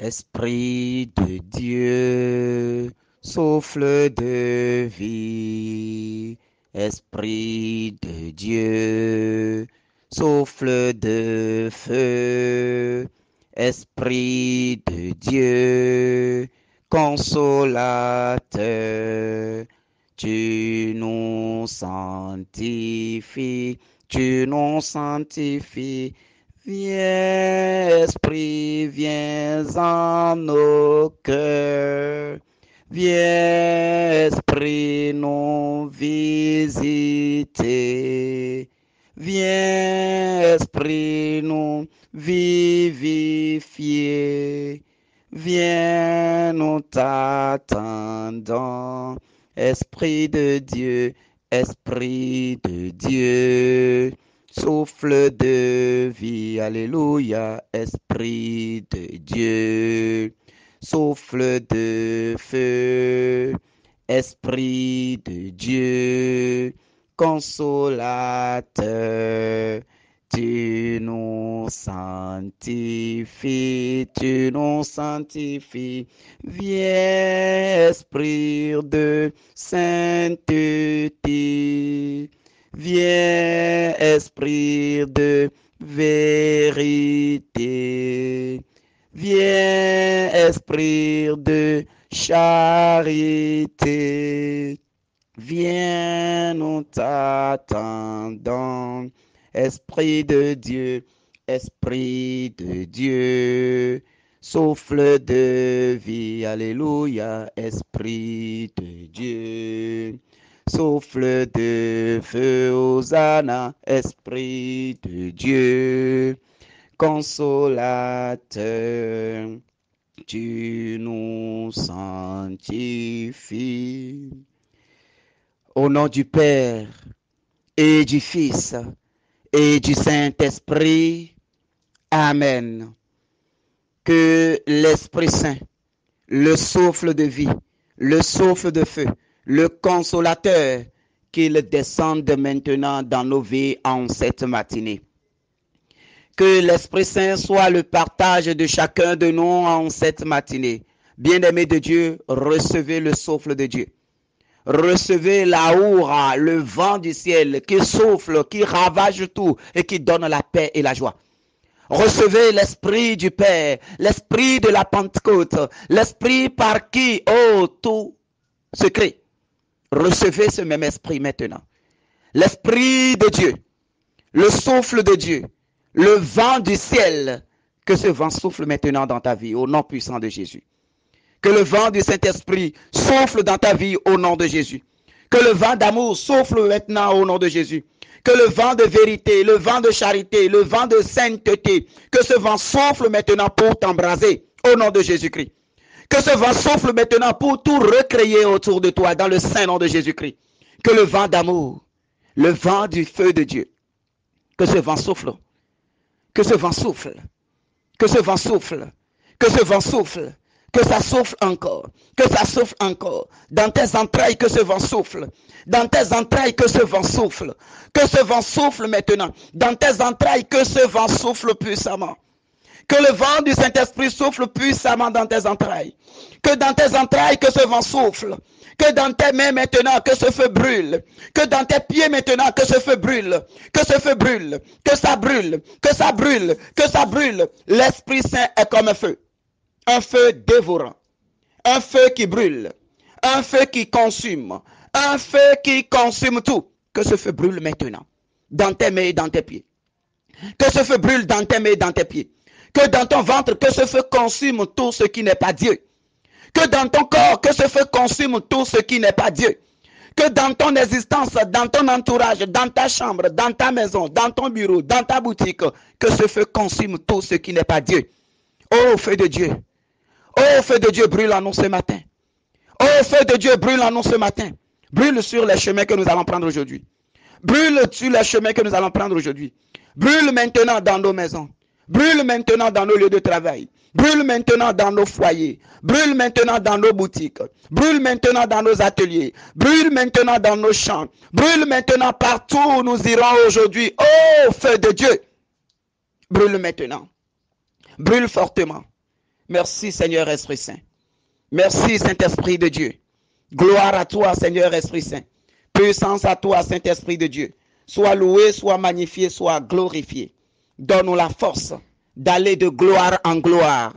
Esprit de Dieu, souffle de vie. Esprit de Dieu, souffle de feu. Esprit de Dieu, consolateur, tu nous sanctifies, tu nous sanctifies. Viens, Esprit, viens en nos cœurs. Viens, Esprit, nous visiter. Viens, Esprit, nous vivifier. Viens, nous t'attendons. Esprit de Dieu, Esprit de Dieu. Souffle de vie, alléluia, Esprit de Dieu. Souffle de feu, Esprit de Dieu. Consolateur, tu nous sanctifies, tu nous sanctifies. Viens, Esprit de sainteté. Viens, Esprit de vérité. Viens, Esprit de charité. Viens, nous t'attendons. Esprit de Dieu, Esprit de Dieu. Souffle de vie, alléluia, Esprit de Dieu. Souffle de feu, Hosanna, Esprit de Dieu, consolateur, tu nous sanctifies. Au nom du Père et du Fils et du Saint-Esprit, Amen. Que l'Esprit Saint, le souffle de vie, le souffle de feu, le consolateur, qu'il descende maintenant dans nos vies en cette matinée. Que l'Esprit Saint soit le partage de chacun de nous en cette matinée. Bien-aimés de Dieu, recevez le souffle de Dieu. Recevez la hourra, le vent du ciel qui souffle, qui ravage tout et qui donne la paix et la joie. Recevez l'Esprit du Père, l'Esprit de la Pentecôte, l'Esprit par qui, tout se crée. Recevez ce même esprit maintenant. L'esprit de Dieu, le souffle de Dieu, le vent du ciel, que ce vent souffle maintenant dans ta vie au nom puissant de Jésus. Que le vent du Saint-Esprit souffle dans ta vie au nom de Jésus. Que le vent d'amour souffle maintenant au nom de Jésus. Que le vent de vérité, le vent de charité, le vent de sainteté, que ce vent souffle maintenant pour t'embraser au nom de Jésus-Christ. Que ce vent souffle maintenant pour tout recréer autour de toi dans le saint nom de Jésus-Christ. Que le vent d'amour, le vent du feu de Dieu, que ce vent souffle, que ce vent souffle, que ce vent souffle, que ce vent souffle, que ça souffle encore, que ça souffle encore. Dans tes entrailles, que ce vent souffle. Dans tes entrailles, que ce vent souffle. Que ce vent souffle maintenant. Dans tes entrailles, que ce vent souffle puissamment. Que le vent du Saint-Esprit souffle puissamment dans tes entrailles. Que dans tes entrailles, que ce vent souffle. Que dans tes mains maintenant, que ce feu brûle. Que dans tes pieds maintenant, que ce feu brûle. Que ce feu brûle. Que ça brûle. Que ça brûle. Que ça brûle. L'Esprit Saint est comme un feu. Un feu dévorant. Un feu qui brûle. Un feu qui consume. Un feu qui consume tout. Que ce feu brûle maintenant. Dans tes mains et dans tes pieds. Que ce feu brûle dans tes mains et dans tes pieds. Que dans ton ventre, que ce feu consume tout ce qui n'est pas Dieu. Que dans ton corps, que ce feu consume tout ce qui n'est pas Dieu. Que dans ton existence, dans ton entourage, dans ta chambre, dans ta maison, dans ton bureau, dans ta boutique, que ce feu consume tout ce qui n'est pas Dieu. Oh, feu de Dieu. Oh, feu de Dieu, brûle en nous ce matin. Oh, feu de Dieu, brûle en nous ce matin. Brûle sur les chemins que nous allons prendre aujourd'hui. Brûle sur les chemins que nous allons prendre aujourd'hui. Brûle maintenant dans nos maisons. Brûle maintenant dans nos lieux de travail. Brûle maintenant dans nos foyers. Brûle maintenant dans nos boutiques. Brûle maintenant dans nos ateliers. Brûle maintenant dans nos champs. Brûle maintenant partout où nous irons aujourd'hui. Oh, feu de Dieu. Brûle maintenant. Brûle fortement. Merci Seigneur Esprit Saint. Merci Saint-Esprit de Dieu. Gloire à toi Seigneur Esprit Saint. Puissance à toi Saint-Esprit de Dieu. Sois loué, sois magnifié, sois glorifié. Donne-nous la force d'aller de gloire en gloire,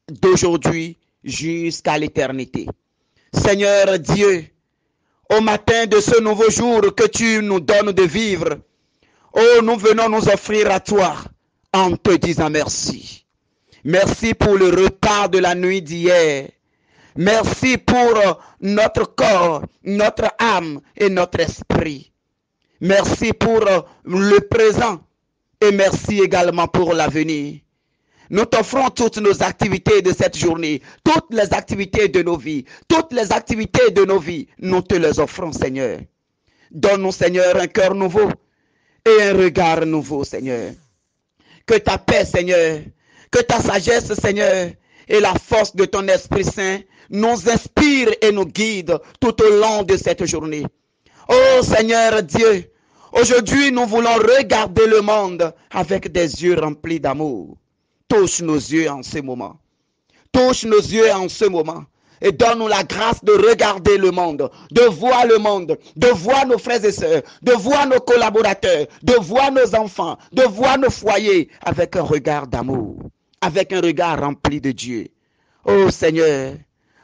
d'aujourd'hui jusqu'à l'éternité. Seigneur Dieu, au matin de ce nouveau jour que tu nous donnes de vivre, oh, nous venons nous offrir à toi en te disant merci. Merci pour le repas de la nuit d'hier. Merci pour notre corps, notre âme et notre esprit. Merci pour le présent et merci également pour l'avenir. Nous t'offrons toutes nos activités de cette journée, toutes les activités de nos vies, toutes les activités de nos vies, nous te les offrons, Seigneur. Donne-nous, Seigneur, un cœur nouveau et un regard nouveau, Seigneur. Que ta paix, Seigneur, que ta sagesse, Seigneur, et la force de ton Esprit Saint nous inspire et nous guide tout au long de cette journée. Oh Seigneur Dieu, aujourd'hui nous voulons regarder le monde avec des yeux remplis d'amour. Touche nos yeux en ce moment. Touche nos yeux en ce moment. Et donne-nous la grâce de regarder le monde, de voir le monde, de voir nos frères et sœurs, de voir nos collaborateurs, de voir nos enfants, de voir nos foyers avec un regard d'amour, avec un regard rempli de Dieu. Oh Seigneur,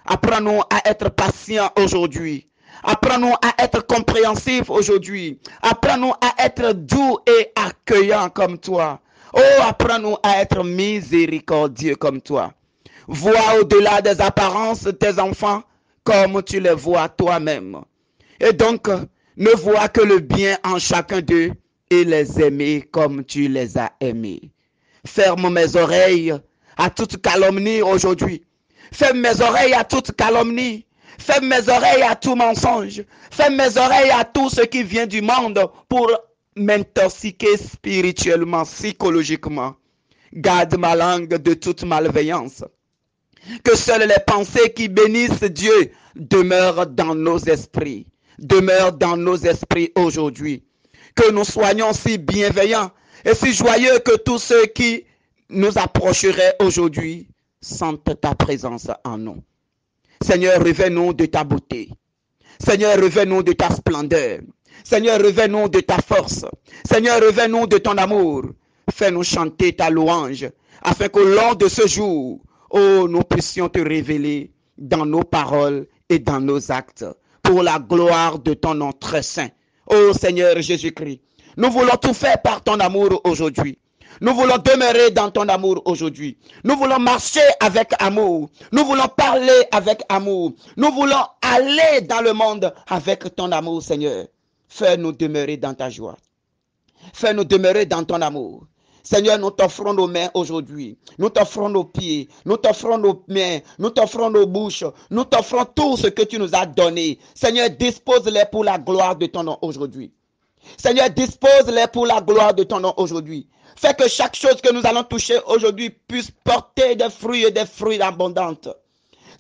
apprends-nous à être patients aujourd'hui. Apprends-nous à être compréhensifs aujourd'hui. Apprends-nous à être doux et accueillants comme toi. Oh, apprends-nous à être miséricordieux comme toi. Vois au-delà des apparences de tes enfants comme tu les vois toi-même. Et donc, ne vois que le bien en chacun d'eux et les aimer comme tu les as aimés. Ferme mes oreilles à toute calomnie aujourd'hui. Ferme mes oreilles à toute calomnie. Ferme mes oreilles à tout mensonge. Ferme mes oreilles à tout ce qui vient du monde pour m'intoxiquer spirituellement, psychologiquement. Garde ma langue de toute malveillance. Que seules les pensées qui bénissent Dieu demeurent dans nos esprits. Demeurent dans nos esprits aujourd'hui. Que nous soyons si bienveillants et si joyeux que tous ceux qui nous approcheraient aujourd'hui sentent ta présence en nous. Seigneur, révèle-nous de ta beauté. Seigneur, révèle-nous de ta splendeur. Seigneur, révèle-nous de ta force. Seigneur, révèle-nous de ton amour. Fais-nous chanter ta louange, afin qu'au long de ce jour, oh, nous puissions te révéler dans nos paroles et dans nos actes, pour la gloire de ton nom très saint. Oh Seigneur Jésus-Christ, nous voulons tout faire par ton amour aujourd'hui. Nous voulons demeurer dans ton amour aujourd'hui. Nous voulons marcher avec amour. Nous voulons parler avec amour. Nous voulons aller dans le monde avec ton amour, Seigneur. Fais-nous demeurer dans ta joie. Fais-nous demeurer dans ton amour. Seigneur, nous t'offrons nos mains aujourd'hui. Nous t'offrons nos pieds. Nous t'offrons nos mains. Nous t'offrons nos bouches. Nous t'offrons tout ce que tu nous as donné. Seigneur, dispose-les pour la gloire de ton nom aujourd'hui. Seigneur, dispose-les pour la gloire de ton nom aujourd'hui. Fais que chaque chose que nous allons toucher aujourd'hui puisse porter des fruits et des fruits abondants.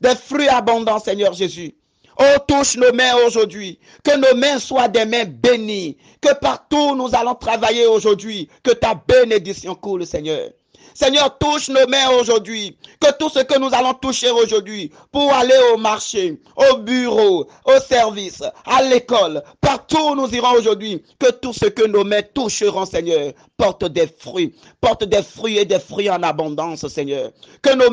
Des fruits abondants, Seigneur Jésus. Oh, touche nos mains aujourd'hui. Que nos mains soient des mains bénies. Que partout où nous allons travailler aujourd'hui, que ta bénédiction coule, Seigneur. Seigneur, touche nos mains aujourd'hui. Que tout ce que nous allons toucher aujourd'hui, pour aller au marché, au bureau, au service, à l'école, partout où nous irons aujourd'hui, que tout ce que nos mains toucheront, Seigneur, porte des fruits et des fruits en abondance, Seigneur. Que nos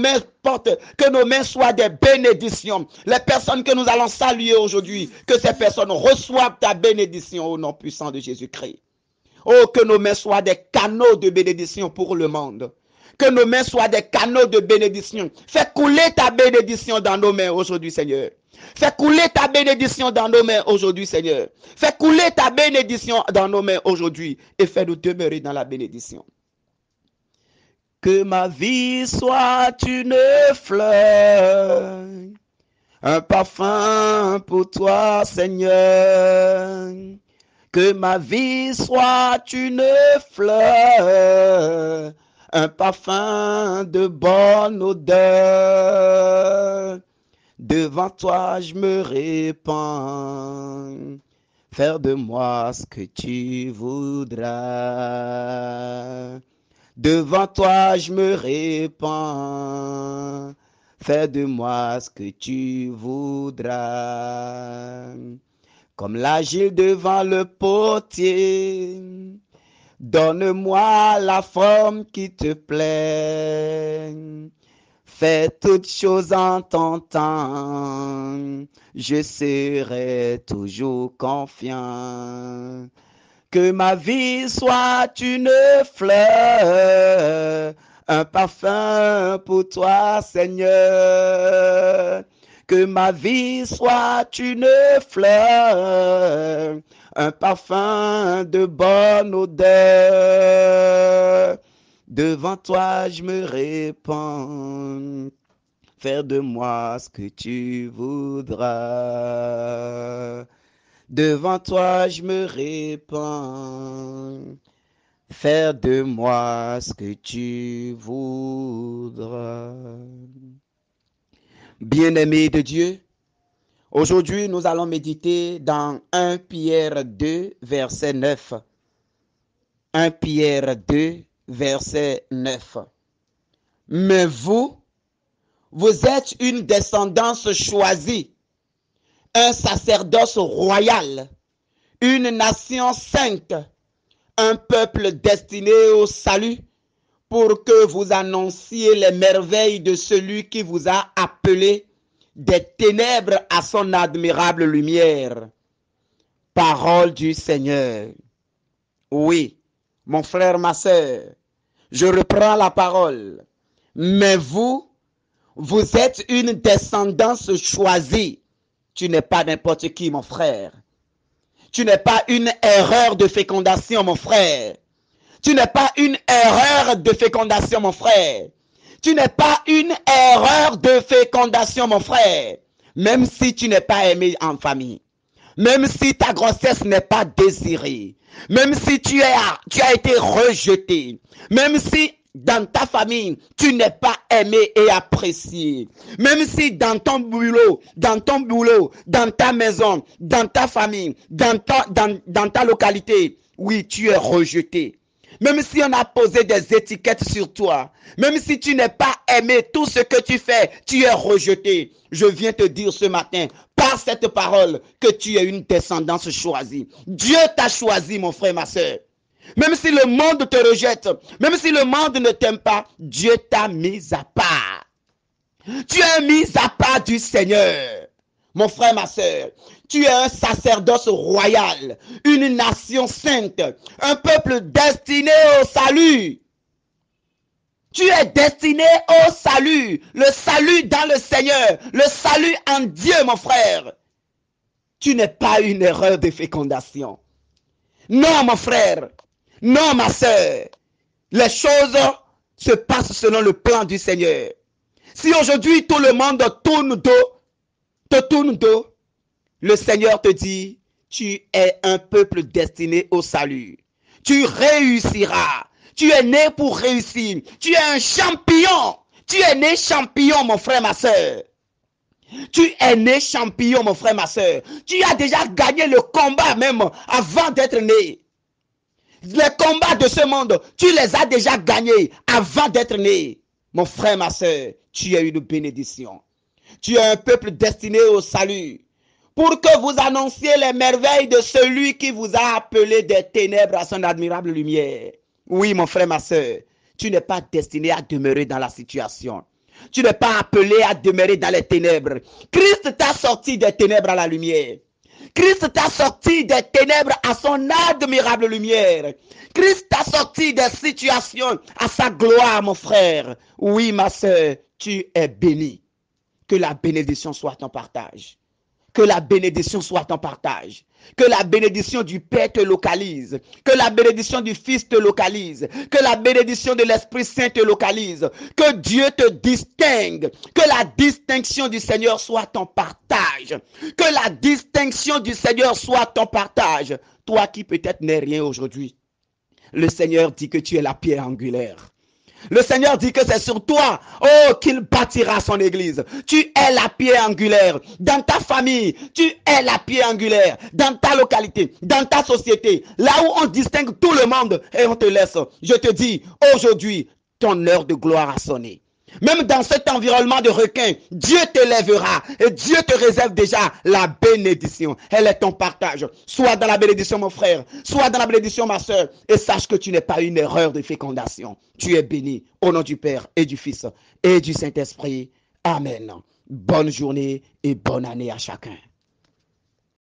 mains soient des bénédictions. Les personnes que nous allons saluer aujourd'hui, que ces personnes reçoivent ta bénédiction au nom puissant de Jésus-Christ. Oh, que nos mains soient des canaux de bénédiction pour le monde. Que nos mains soient des canaux de bénédiction. Fais couler ta bénédiction dans nos mains aujourd'hui, Seigneur. Fais couler ta bénédiction dans nos mains aujourd'hui, Seigneur. Fais couler ta bénédiction dans nos mains aujourd'hui et fais-nous demeurer dans la bénédiction. Que ma vie soit une fleur, un parfum pour toi, Seigneur. Que ma vie soit une fleur, un parfum de bonne odeur. Devant toi, je me répands. Faire de moi ce que tu voudras. Devant toi, je me répands. Fais de moi ce que tu voudras. Comme l'agile devant le potier, donne-moi la forme qui te plaît. Fais toutes choses en ton temps, je serai toujours confiant. Que ma vie soit une fleur, un parfum pour toi, Seigneur. Que ma vie soit une fleur, un parfum de bonne odeur. Devant toi, je me répands. Faire de moi ce que tu voudras. Devant toi, je me répands. Faire de moi ce que tu voudras. Bien-aimés de Dieu, aujourd'hui, nous allons méditer dans 1 Pierre 2, verset 9. 1 Pierre 2, verset 9. Mais vous êtes une descendance choisie, un sacerdoce royal, une nation sainte, un peuple destiné au salut, pour que vous annonciez les merveilles de celui qui vous a appelé des ténèbres à son admirable lumière. Parole du Seigneur. Oui, mon frère, ma sœur, je reprends la parole. Mais vous êtes une descendance choisie. Tu n'es pas n'importe qui, mon frère. Tu n'es pas une erreur de fécondation, mon frère. Tu n'es pas une erreur de fécondation, mon frère. Tu n'es pas une erreur de fécondation, mon frère. Même si tu n'es pas aimé en famille. Même si ta grossesse n'est pas désirée. Même si tu as été rejeté. Même si dans ta famille, tu n'es pas aimé et apprécié. Même si dans ton boulot, dans ta maison, dans ta famille, dans ta localité, oui, tu es rejeté. Même si on a posé des étiquettes sur toi, même si tu n'es pas aimé, tout ce que tu fais, tu es rejeté. Je viens te dire ce matin, par cette parole, que tu es une descendance choisie. Dieu t'a choisi, mon frère, ma soeur. Même si le monde te rejette, même si le monde ne t'aime pas, Dieu t'a mis à part. Tu es mis à part du Seigneur. Mon frère, ma soeur, tu es un sacerdoce royal, une nation sainte, un peuple destiné au salut. Tu es destiné au salut, le salut dans le Seigneur, le salut en Dieu, mon frère. Tu n'es pas une erreur de fécondation. Non, mon frère, non, ma soeur, les choses se passent selon le plan du Seigneur. Si aujourd'hui tout le monde te tourne dos, le Seigneur te dit, tu es un peuple destiné au salut. Tu réussiras. Tu es né pour réussir. Tu es un champion. Tu es né champion, mon frère, ma soeur. Tu es né champion, mon frère, ma soeur. Tu as déjà gagné le combat même avant d'être né. Les combats de ce monde, tu les as déjà gagnés avant d'être né. Mon frère, ma soeur, tu es une bénédiction. Tu es un peuple destiné au salut. Pour que vous annonciez les merveilles de celui qui vous a appelé des ténèbres à son admirable lumière. Oui, mon frère, ma soeur, tu n'es pas destiné à demeurer dans la situation. Tu n'es pas appelé à demeurer dans les ténèbres. Christ t'a sorti des ténèbres à la lumière. Christ t'a sorti des ténèbres à son admirable lumière. Christ t'a sorti des situations à sa gloire, mon frère. Oui, ma soeur, tu es béni. Que la bénédiction soit ton partage. Que la bénédiction soit ton partage. Que la bénédiction du Père te localise. Que la bénédiction du Fils te localise. Que la bénédiction de l'Esprit Saint te localise. Que Dieu te distingue. Que la distinction du Seigneur soit ton partage. Que la distinction du Seigneur soit ton partage. Toi qui peut-être n'es rien aujourd'hui. Le Seigneur dit que tu es la pierre angulaire. Le Seigneur dit que c'est sur toi, oh, qu'il bâtira son église. Tu es la pierre angulaire. Dans ta famille, tu es la pierre angulaire. Dans ta localité, dans ta société, là où on distingue tout le monde et on te laisse. Je te dis, aujourd'hui, ton heure de gloire a sonné. Même dans cet environnement de requins, Dieu t'élèvera et Dieu te réserve déjà la bénédiction. Elle est ton partage. Sois dans la bénédiction, mon frère. Sois dans la bénédiction, ma soeur. Et sache que tu n'es pas une erreur de fécondation. Tu es béni au nom du Père et du Fils et du Saint-Esprit. Amen. Bonne journée et bonne année à chacun.